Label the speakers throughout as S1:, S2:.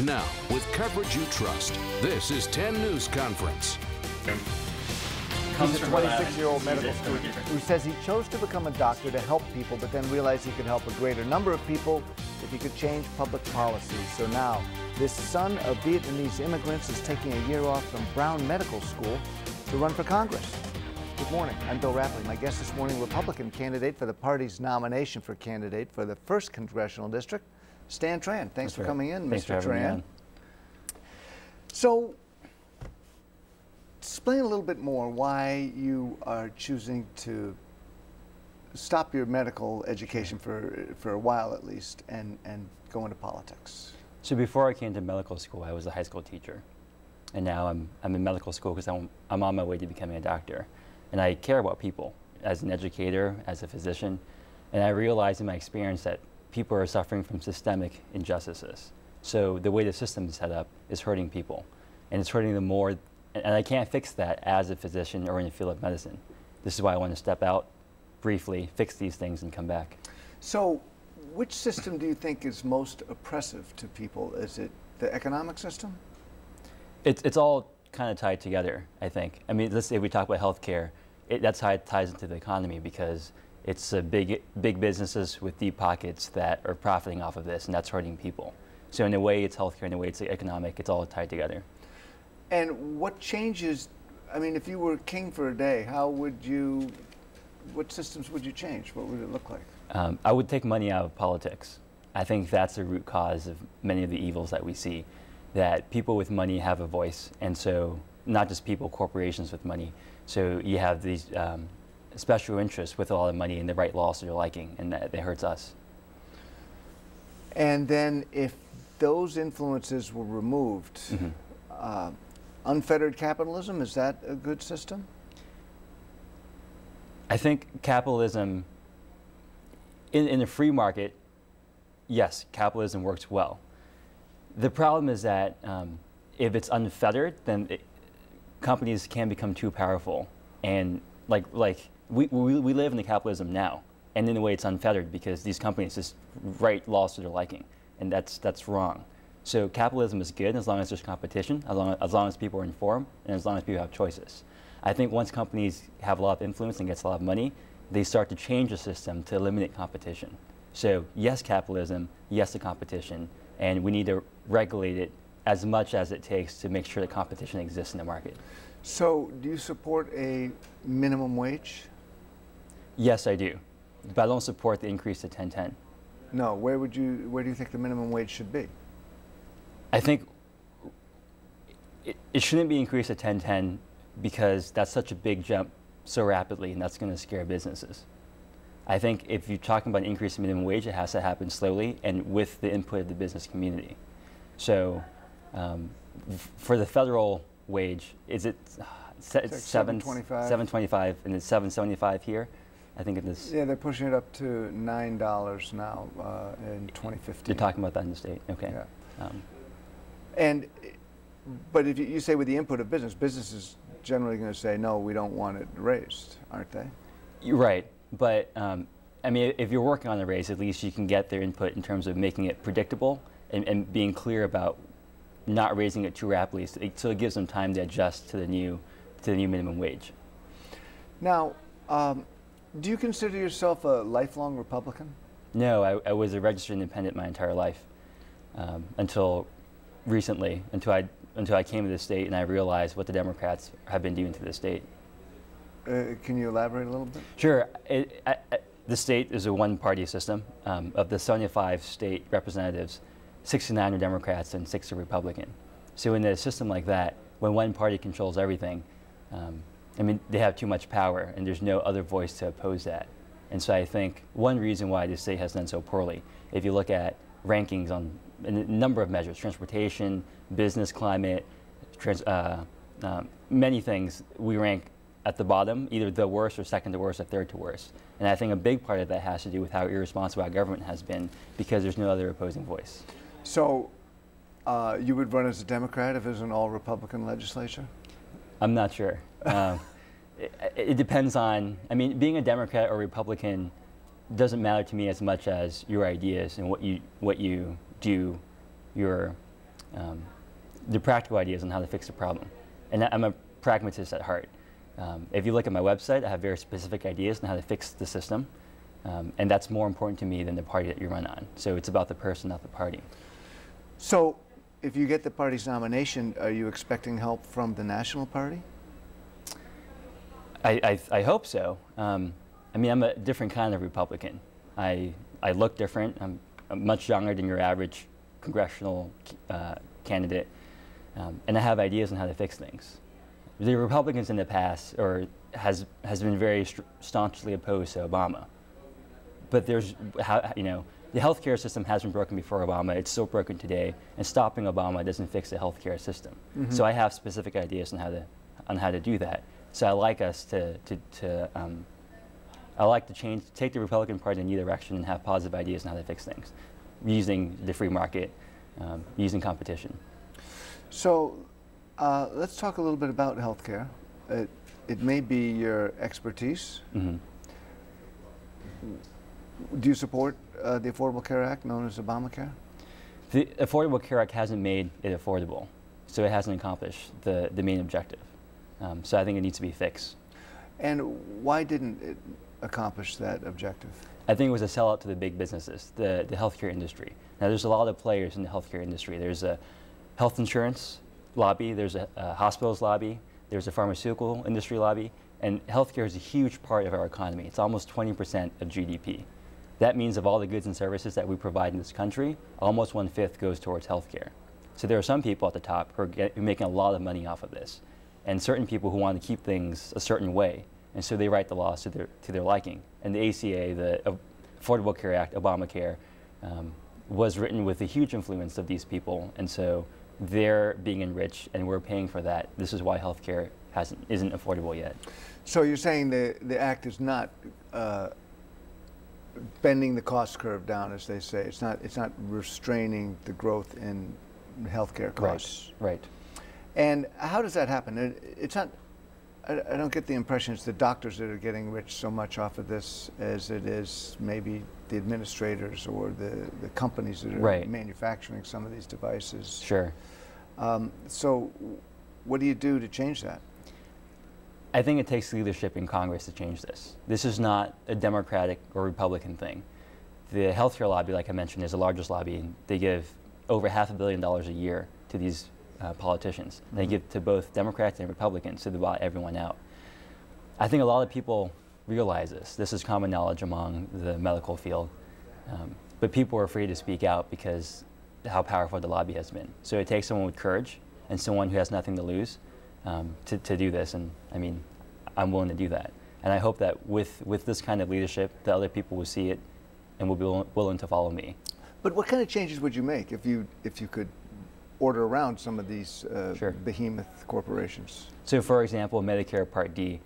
S1: Now, with coverage you trust, this is 10 News Conference.
S2: He's a 26-year-old medical student who says he chose to become a doctor to help people, but then realized he could help a greater number of people if he could change public policy. So now, this son of Vietnamese immigrants is taking a year off from Brown Medical School to run for Congress. Good morning. I'm Bill Rappleye. My guest this morning, Republican candidate for the party's nomination for candidate for the 1st Congressional District, Stan Tran. Thanks for coming in, Mr. Tran. So, explain a little bit more why you are choosing to stop your medical education for a while at least and go into politics.
S3: So before I came to medical school, I was a high school teacher. And now I'm in medical school because I'm on my way to becoming a doctor. And I care about people as an educator, as a physician. And I realized in my experience that people are suffering from systemic injustices. So the way the system is set up is hurting people. And it's hurting them more. And I can't fix that as a physician or in the field of medicine. This is why I want to step out briefly, fix these things, and come back. So
S2: which system do you think is most oppressive to people? Is it the economic system?
S3: It's all kind of tied together, I think. I mean, let's say we talk about healthcare, that's how it ties into the economy because it's big businesses with deep pockets that are profiting off of this, and that's hurting people. So in a way, it's healthcare, in a way, it's economic. It's all tied together.
S2: And what changes, I mean, if you were king for a day, what systems would you change? What would it look like?
S3: I would take money out of politics. I think that's the root cause of many of the evils that we see, that people with money have a voice, and so not just people, corporations with money. So you have these special interests with a lot of money and the right laws to their liking, and that hurts us.
S2: And then if those influences were removed, unfettered capitalism, is that a good system?
S3: I think capitalism, in a free market, yes, capitalism works well. The problem is that if it's unfettered, then companies can become too powerful. And we live in the capitalism now, and in a way it's unfettered because these companies just write laws to their liking, and that's wrong. So capitalism is good as long as there's competition, as long as people are informed, and as long as people have choices. I think once companies have a lot of influence and gets a lot of money, they start to change the system to eliminate competition. So yes, capitalism, yes to competition, and we need to regulate it as much as it takes to make sure that competition exists in the market.
S2: So do you support a minimum wage?
S3: Yes, I do, but I don't support the increase to 1010.
S2: No, where do you think the minimum wage should be?
S3: I think it shouldn't be increased to 1010 because that's such a big jump so rapidly, and that's going to scare businesses. I think if you're talking about an increase in minimum wage, it has to happen slowly and with the input of the business community. So for the federal wage, is it $7.25 and it's $7.75 here? I think it is.
S2: Yeah, they're pushing it up to $9 now in 2015.
S3: You're talking about that in the state, okay.
S2: Yeah. But if you say with the input of business is generally going to say, no, we don't want it raised, aren't they?
S3: You're right. But I mean, if you're working on a raise, at least you can get their input in terms of making it predictable and being clear about not raising it too rapidly, so it gives them time to adjust to the new minimum wage.
S2: Now, do you consider yourself a lifelong Republican?
S3: No, I was a registered independent my entire life until recently, until I came to the state and I realized what the Democrats have been doing to the state.
S2: Can you elaborate a little bit?
S3: Sure. The state is a one-party system. Of the 75 state representatives, 69 are Democrats and 6 are Republican. So in a system like that, when one party controls everything, I mean, they have too much power, and there's no other voice to oppose that. And so I think one reason why the state has done so poorly, if you look at rankings on a number of measures, transportation, business climate, many things, we rank at the bottom, either the worst or second to worst or third to worst. And I think a big part of that has to do with how irresponsible our government has been because there's no other opposing voice.
S2: So you would run as a Democrat if it was an all-Republican legislature?
S3: I'm not sure. It depends on, I mean, being a Democrat or Republican doesn't matter to me as much as your ideas and what you do, your the practical ideas on how to fix the problem. And I'm a pragmatist at heart. If you look at my website, I have very specific ideas on how to fix the system. And that's more important to me than the party that you run on. So it's about the person, not the party.
S2: So if you get the party's nomination, are you expecting help from the national party?
S3: I hope so. I mean, I'm a different kind of Republican. I look different. I'm much younger than your average congressional candidate. And I have ideas on how to fix things. The Republicans in the past has been very staunchly opposed to Obama. But there's, the healthcare system has been broken before Obama. It's still broken today. And stopping Obama doesn't fix the healthcare system. Mm-hmm. So I have specific ideas on how to do that. So I like us I like to take the Republican Party in a new direction and have positive ideas on how to fix things, using the free market, using competition. So
S2: let's talk a little bit about healthcare. It may be your expertise. Mm-hmm. Do you support the Affordable Care Act, known as Obamacare?
S3: The Affordable Care Act hasn't made it affordable, so it hasn't accomplished the main objective. So I think it needs to be fixed.
S2: And why didn't it accomplish that objective?
S3: I think it was a sellout to the big businesses, the healthcare industry. Now there's a lot of players in the healthcare industry. There's a health insurance lobby, there's a hospitals lobby, there's a pharmaceutical industry lobby, and healthcare is a huge part of our economy. It's almost 20% of GDP. That means of all the goods and services that we provide in this country, almost 1/5 goes towards healthcare. So there are some people at the top who are making a lot of money off of this, and certain people who want to keep things a certain way, and so they write the laws to their liking. And the ACA, the Affordable Care Act, Obamacare, was written with a huge influence of these people, and so they're being enriched, and we're paying for that. This is why healthcare isn't affordable yet.
S2: So you're saying the act is not bending the cost curve down, as they say. It's not restraining the growth in healthcare costs.
S3: Right.
S2: And how does that happen? It's not. I don't get the impression it's the doctors that are getting rich so much off of this as it is maybe the administrators or the companies that are manufacturing some of these devices.
S3: Sure.
S2: So what do you do to change that?
S3: I think it takes leadership in Congress to change this. This is not a Democratic or Republican thing. The healthcare lobby, like I mentioned, is the largest lobby. They give over $500 million a year to these politicians. They give to both Democrats and Republicans to buy everyone out. I think a lot of people realize this. This is common knowledge among the medical field. But people are afraid to speak out because how powerful the lobby has been. So it takes someone with courage and someone who has nothing to lose to do this. And I mean, I'm willing to do that. And I hope that with this kind of leadership, the other people will see it and will be willing to follow me.
S2: But what kind of changes would you make if you could order around some of these behemoth corporations?
S3: So for example, Medicare Part D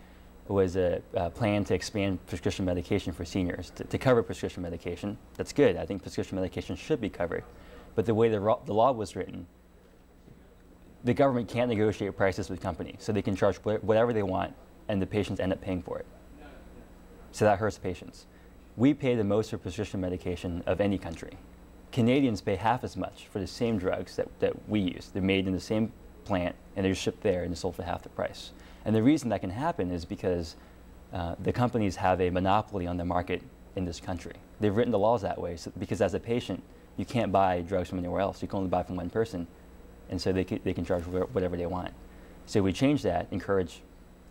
S3: was a plan to expand prescription medication for seniors, to cover prescription medication. That's good. I think prescription medication should be covered. But the way the law was written, the government can't negotiate prices with companies, so they can charge whatever they want, and the patients end up paying for it. So that hurts patients. We pay the most for prescription medication of any country. Canadians pay half as much for the same drugs that we use. They're made in the same plant, and they're shipped there and sold for half the price. And the reason that can happen is because the companies have a monopoly on the market in this country. They've written the laws that way, because as a patient, you can't buy drugs from anywhere else. You can only buy from one person, and so they can charge whatever they want. So we change that,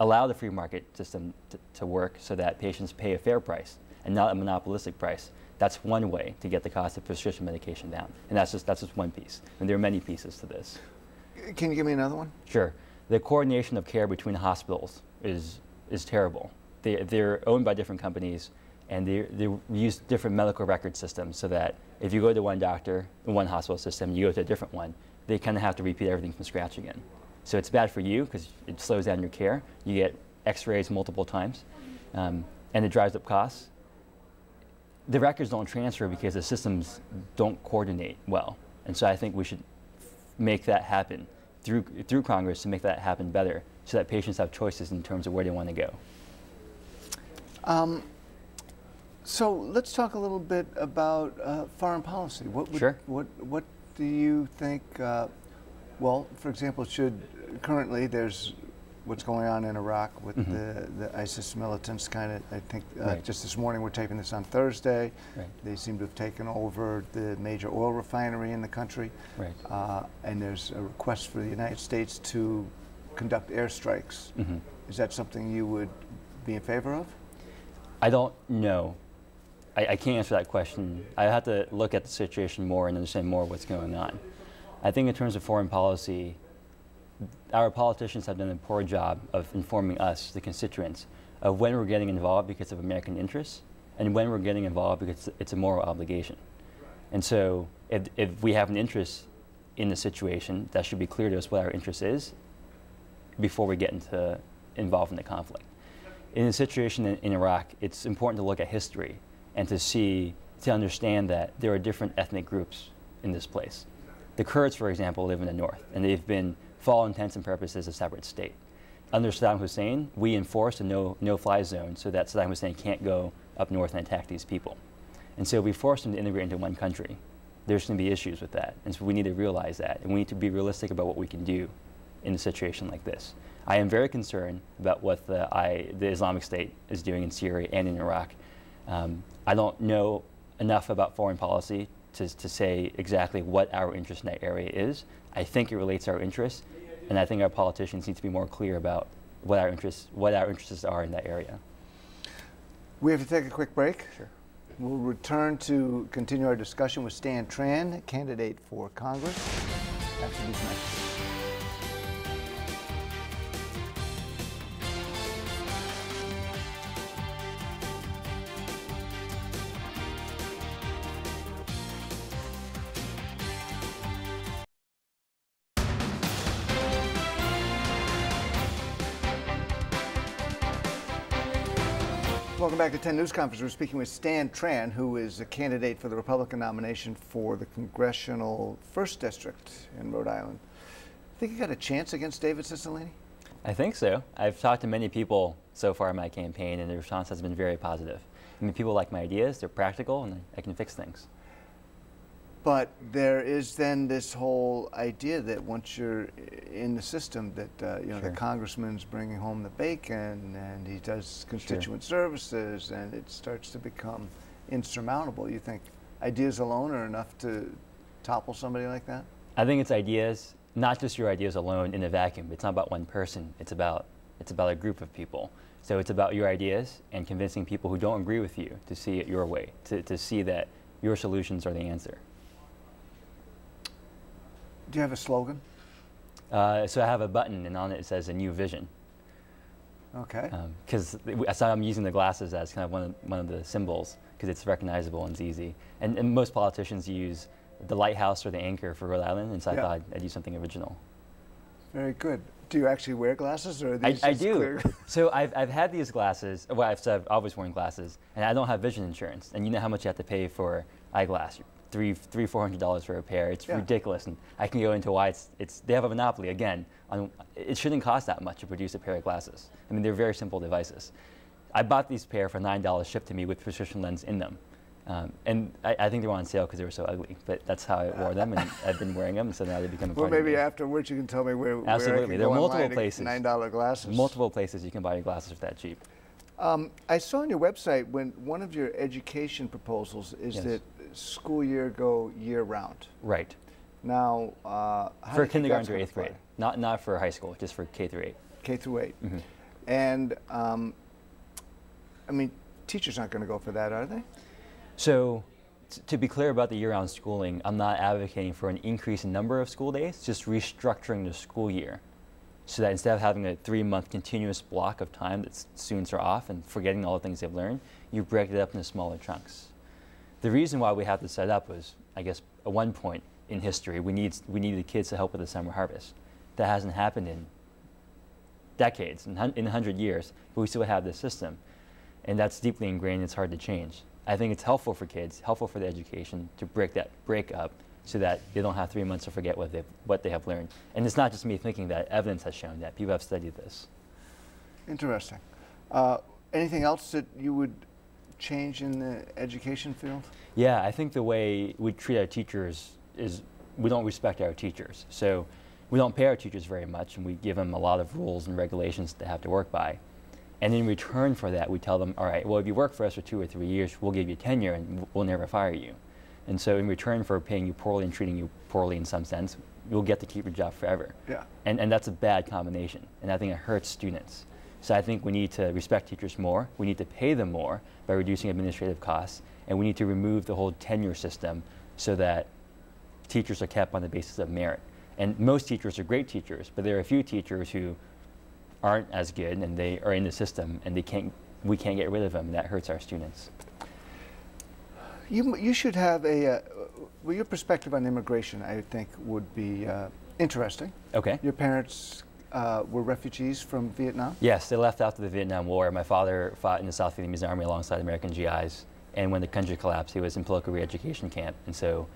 S3: allow the free market system to work so that patients pay a fair price and not a monopolistic price. That's one way to get the cost of prescription medication down, and that's just one piece. And there are many pieces to this.
S2: Can you give me another one?
S3: Sure. The coordination of care between hospitals is terrible. They're owned by different companies, and they use different medical record systems, so that if you go to one doctor in one hospital system, you go to a different one, they kind of have to repeat everything from scratch again. So it's bad for you because it slows down your care. You get x-rays multiple times, and it drives up costs. The records don't transfer because the systems don't coordinate well. And so I think we should make that happen through Congress to make that happen better, so that patients have choices in terms of where they want to go.
S2: So let's talk a little bit about foreign policy.
S3: Sure.
S2: What do you think Well, for example, currently there's what's going on in Iraq with the ISIS militants I think just this morning, we're taping this on Thursday, they seem to have taken over the major oil refinery in the country. And there's a request for the United States to conduct airstrikes. Is that something you would be in favor of?
S3: I don't know. I can't answer that question. I have to look at the situation more and understand more what's going on. I think in terms of foreign policy, our politicians have done a poor job of informing us, the constituents, of when we're getting involved because of American interests and when we're getting involved because it's a moral obligation. And so if we have an interest in the situation, that should be clear to us what our interest is before we get involved in the conflict. In the situation in Iraq, it's important to look at history and to understand that there are different ethnic groups in this place. The Kurds, for example, live in the north, and they've been, for all intents and purposes, a separate state. Under Saddam Hussein, we enforced a no-fly zone so that Saddam Hussein can't go up north and attack these people. And so we forced them to integrate into one country. There's going to be issues with that, and so we need to realize that, and we need to be realistic about what we can do in a situation like this. I am very concerned about what the Islamic State is doing in Syria and in Iraq. I don't know enough about foreign policy to say exactly what our interest in that area is. I think it relates to our interests, and I think our politicians need to be more clear about what our interests are in that area.
S2: We have to take a quick break.
S3: Sure.
S2: We'll return to continue our discussion with Stan Tran, candidate for Congress, after these messages. Welcome back to 10 News Conference. We're speaking with Stan Tran, who is a candidate for the Republican nomination for the Congressional 1st District in Rhode Island. Think you got a chance against David Cicilline?
S3: I think so. I've talked to many people so far in my campaign, and the response has been very positive. I mean, people like my ideas, they're practical, and I can fix things.
S2: But there is then this whole idea that once you're in the system, that you know, the congressman's bringing home the bacon, and he does constituent services, and it starts to become insurmountable. You think ideas alone are enough to topple somebody like that?
S3: I think it's ideas, not just your ideas alone in a vacuum. It's not about one person. It's about a group of people. So it's about your ideas and convincing people who don't agree with you to see it your way, to see that your solutions are the answer.
S2: Do you have a slogan?
S3: So I have a button, and on it says "A New Vision."
S2: Okay.
S3: Because so I'm using the glasses as kind of one of the symbols, because it's recognizable and it's easy. And most politicians use the lighthouse or the anchor for Rhode Island, and so I thought I'd do something original.
S2: Very good. Do you actually wear glasses, or are these
S3: I
S2: just
S3: do.
S2: clear? So
S3: I've had these glasses. Well, I've always worn glasses, and I don't have vision insurance. And you know how much you have to pay for eyeglass. $400 for a pair. It's ridiculous, and I can go into why they have a monopoly again on. It shouldn't cost that much to produce a pair of glasses. I mean, they're very simple devices. I bought these pair for $9 shipped to me with prescription lens in them, and I think they were on sale because they were so ugly. But that's how I wore them, and I've been wearing them, so now they become a part of me.
S2: Well, maybe afterwards you can tell me where.
S3: Absolutely,
S2: where I can
S3: there
S2: go
S3: are multiple
S2: online to
S3: places.
S2: get $9 glasses.
S3: Multiple places you can buy your glasses for that cheap.
S2: I saw on your website when one of your education proposals is that school year go year-round.
S3: Right.
S2: Now,
S3: for kindergarten through 8th grade, not for high school, just for K through 8.
S2: K through 8. And I mean, teachers aren't going to go for that, are they? So,
S3: to be clear about the year-round schooling, I'm not advocating for an increase in number of school days, just restructuring the school year, so that instead of having a 3-month continuous block of time that students are off and forgetting all the things they've learned, you break it up into smaller chunks. The reason why we have this set up was, I guess, at one point in history, we needed kids to help with the summer harvest. That hasn't happened in decades, in 100 years, but we still have this system. And that's deeply ingrained, it's hard to change. I think it's helpful for kids, helpful for the education to break up so that they don't have 3 months to forget what they have learned. And it's not just me thinking that, evidence has shown that. People have studied this.
S2: Interesting. Anything else that you would change in the education field?
S3: Yeah, I think the way we treat our teachers is we don't respect our teachers. So we don't pay our teachers very much, and we give them a lot of rules and regulations they have to work by. And in return for that, we tell them, all right, well, if you work for us for 2 or 3 years, we'll give you tenure and we'll never fire you. And so in return for paying you poorly and treating you poorly in some sense, you'll get to keep your job forever.
S2: Yeah.
S3: And that's a bad combination. And I think it hurts students. So I think we need to respect teachers more. We need to pay them more by reducing administrative costs. And we need to remove the whole tenure system so that teachers are kept on the basis of merit. And most teachers are great teachers, but there are a few teachers who aren't as good, and they are in the system, and we can't get rid of them, and that hurts our students.
S2: You should have a, well, your perspective on immigration, I think, would be interesting.
S3: Okay.
S2: Your parents were refugees from Vietnam?
S3: Yes, they left after the Vietnam War. My father fought in the South Vietnamese Army alongside American GIs, and when the country collapsed, he was in political re-education camp, and so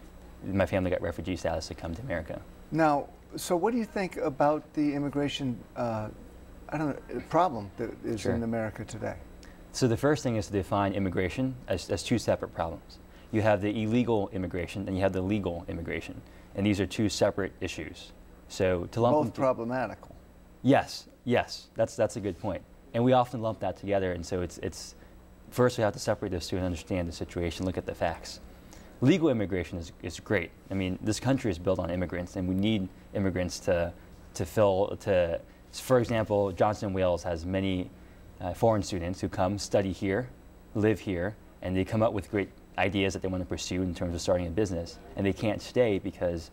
S3: my family got refugee status to come to America.
S2: Now, so what do you think about the immigration problem that is
S3: Sure.
S2: in America today?
S3: So the first thing is to define immigration as two separate problems. You have the illegal immigration and you have the legal immigration, and these are two separate issues. So to lump
S2: Both problematical.
S3: Yes, yes, that's a good point. And we often lump that together, and so it's first we have to separate those two and understand the situation, look at the facts. Legal immigration is great. I mean, this country is built on immigrants, and we need immigrants to for example, Johnson & Wales has many foreign students who come, study here, live here, and they come up with great ideas that they want to pursue in terms of starting a business, and they can't stay because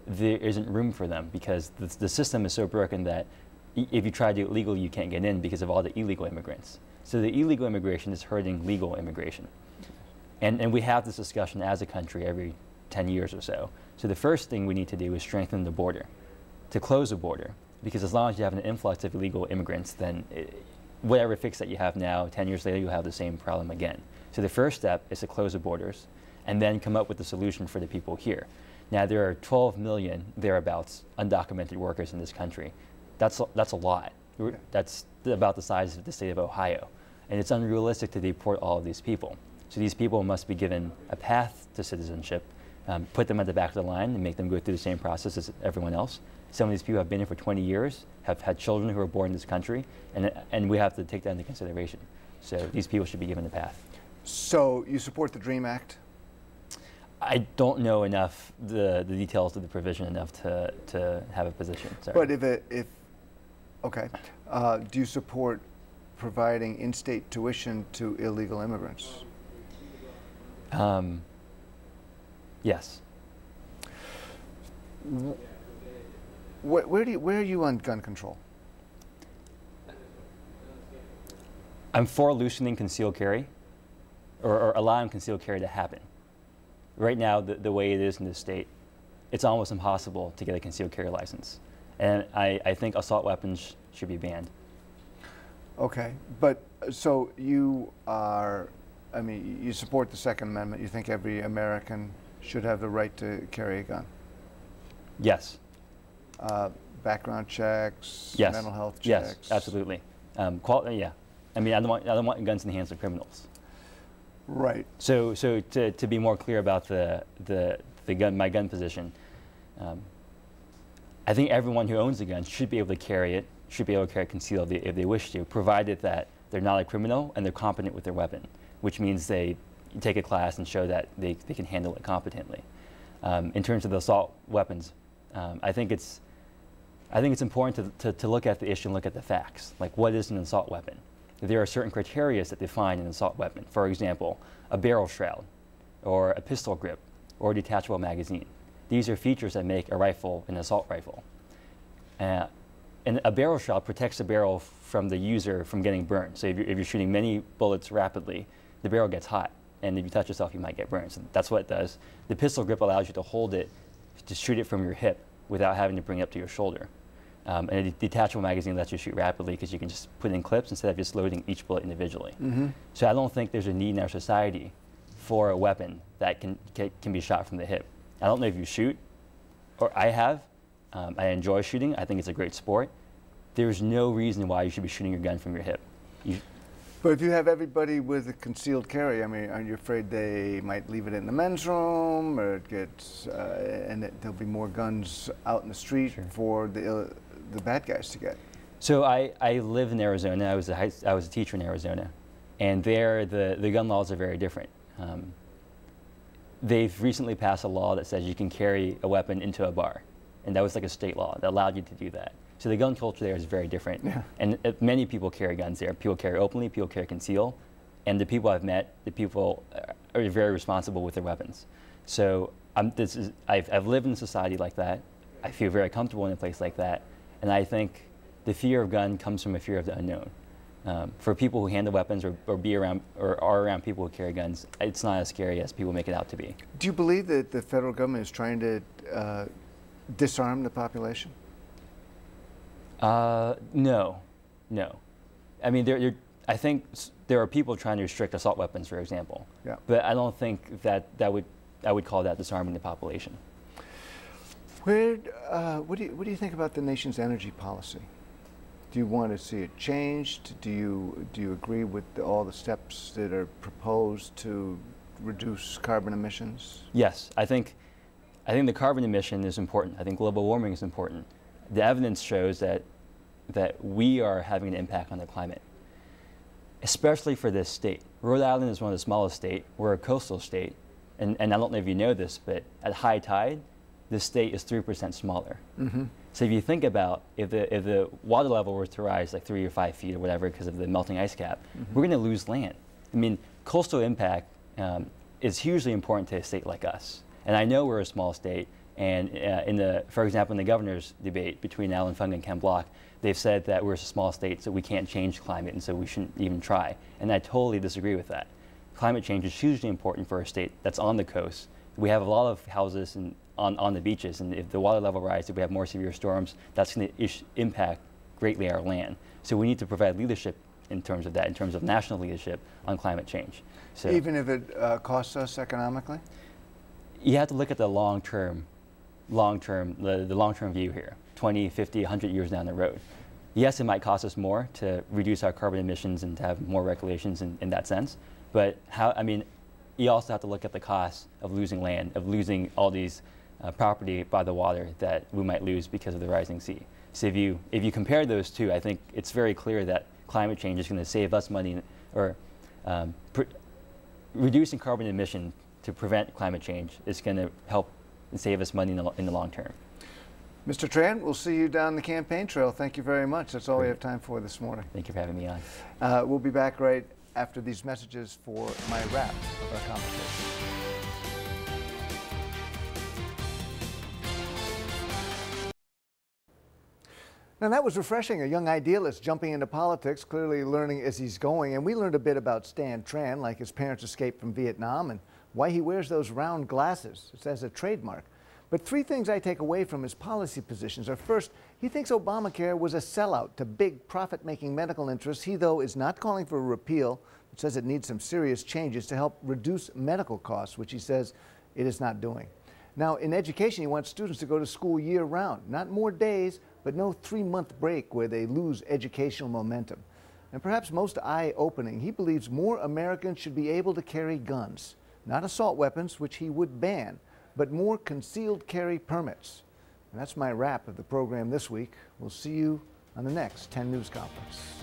S3: there isn't room for them, because the system is so broken that if you try to do it legally, you can't get in because of all the illegal immigrants. So the illegal immigration is hurting legal immigration. And we have this discussion as a country every 10 years or so. So the first thing we need to do is strengthen the border, to close the border. Because as long as you have an influx of illegal immigrants, then whatever fix that you have now, 10 years later, you'll have the same problem again. So the first step is to close the borders and then come up with a solution for the people here. Now, there are 12 million, thereabouts, undocumented workers in this country. That's a lot.
S2: Okay.
S3: That's about the size of the state of Ohio. And it's unrealistic to deport all of these people. So these people must be given a path to citizenship, put them at the back of the line and make them go through the same process as everyone else. Some of these people have been here for 20 years, have had children who were born in this country, and we have to take that into consideration. So these people should be given a path.
S2: So you support the DREAM Act?
S3: I don't know enough, the details of the provision enough to have a position. Sorry.
S2: But okay, do you support providing in-state tuition to illegal immigrants?
S3: Yes.
S2: Where are you on gun control?
S3: I'm for loosening concealed carry, or allowing concealed carry to happen. Right now, the way it is in this state, it's almost impossible to get a concealed carry license. And I think assault weapons should be banned.
S2: Okay, but so you are, I mean, you support the Second Amendment. You think every American should have the right to carry a gun?
S3: Yes.
S2: Background checks,
S3: yes.
S2: mental health checks.
S3: Yes, absolutely. Yeah. I mean, I don't want guns in the hands of criminals.
S2: Right.
S3: So to be more clear about my gun position, I think everyone who owns a gun should be able to carry it, should be able to carry it concealed if they wish to, provided that they're not a criminal and they're competent with their weapon, which means they take a class and show that they can handle it competently. In terms of the assault weapons, I think it's important to look at the issue and look at the facts. Like, what is an assault weapon? There are certain criteria that define an assault weapon. For example, a barrel shroud, or a pistol grip, or a detachable magazine. These are features that make a rifle an assault rifle. And a barrel shroud protects the barrel from the user from getting burned. So if you're shooting many bullets rapidly, the barrel gets hot, and if you touch yourself, you might get burned. So that's what it does. The pistol grip allows you to hold it, to shoot it from your hip without having to bring it up to your shoulder. And a detachable magazine lets you shoot rapidly because you can just put in clips instead of just loading each bullet individually. Mm-hmm. So I don't think there's a need in our society for a weapon that can be shot from the hip. I don't know if you shoot, or I have. I enjoy shooting. I think it's a great sport. There's no reason why you should be shooting your gun from your hip.
S2: But if you have everybody with a concealed carry, I mean, aren't you afraid they might leave it in the men's room, or it gets, and there'll be more guns out in the street for the bad guys to get?
S3: So I live in Arizona. I was a teacher in Arizona, and there the gun laws are very different. They've recently passed a law that says you can carry a weapon into a bar, and that was like a state law that allowed you to do that. So the gun culture there is very different, and many people carry guns there. People carry openly, people carry conceal, and the people I've met, the people are very responsible with their weapons. So I've lived in a society like that. I feel very comfortable in a place like that, and I think the fear of gun comes from a fear of the unknown. For people who handle weapons or be around or are around people who carry guns, it's not as scary as people make it out to be.
S2: Do you believe that the federal government is trying to disarm the population?
S3: No. I mean, I think there are people trying to restrict assault weapons, for example.
S2: Yeah.
S3: But I don't think I would call that disarming the population.
S2: What do you think about the nation's energy policy? Do you want to see it changed? Do you agree with all the steps that are proposed to reduce carbon emissions?
S3: Yes, I think the carbon emission is important. I think global warming is important. The evidence shows that we are having an impact on the climate, especially for this state. Rhode Island is one of the smallest states. We're a coastal state, and I don't know if you know this, but at high tide, this state is 3% smaller. Mm-hmm. So if you think about if the water level were to rise like 3 or 5 feet or whatever because of the melting ice cap, we're going to lose land. I mean, coastal impact is hugely important to a state like us. And I know we're a small state, and for example, in the governor's debate between Alan Fung and Ken Block, they've said that we're a small state, so we can't change climate, and so we shouldn't even try. And I totally disagree with that. Climate change is hugely important for a state that's on the coast. We have a lot of houses on the beaches, and if the water level rises, if we have more severe storms, that's going to impact greatly our land. So we need to provide leadership in terms of that, in terms of national leadership on climate change. So
S2: even if it costs us economically?
S3: You have to look at the long-term view here, 20, 50, 100 years down the road. Yes, it might cost us more to reduce our carbon emissions and to have more regulations in that sense, but you also have to look at the cost of losing land, of losing all these property by the water that we might lose because of the rising sea. So if you compare those two, I think it's very clear that climate change is going to save us money, or reducing carbon emission to prevent climate change is going to help and save us money in the long term.
S2: Mr. Tran, we'll see you down the campaign trail. Thank you very much. That's all we have time for this morning.
S3: Thank you for having me on.
S2: We'll be back right after these messages for my wrap of our conversation. Now that was refreshing, a young idealist jumping into politics, clearly learning as he's going. And we learned a bit about Stan Tran, like his parents escaped from Vietnam, and why he wears those round glasses. It's as a trademark. But 3 things I take away from his policy positions are: first, he thinks Obamacare was a sellout to big profit-making medical interests. He, though, is not calling for a repeal, but says it needs some serious changes to help reduce medical costs, which he says it is not doing. Now, in education, he wants students to go to school year-round, not more days, but no 3-month break where they lose educational momentum. And perhaps most eye-opening, he believes more Americans should be able to carry guns, not assault weapons, which he would ban, but more concealed carry permits. And that's my wrap of the program this week. We'll see you on the next 10 News Conference.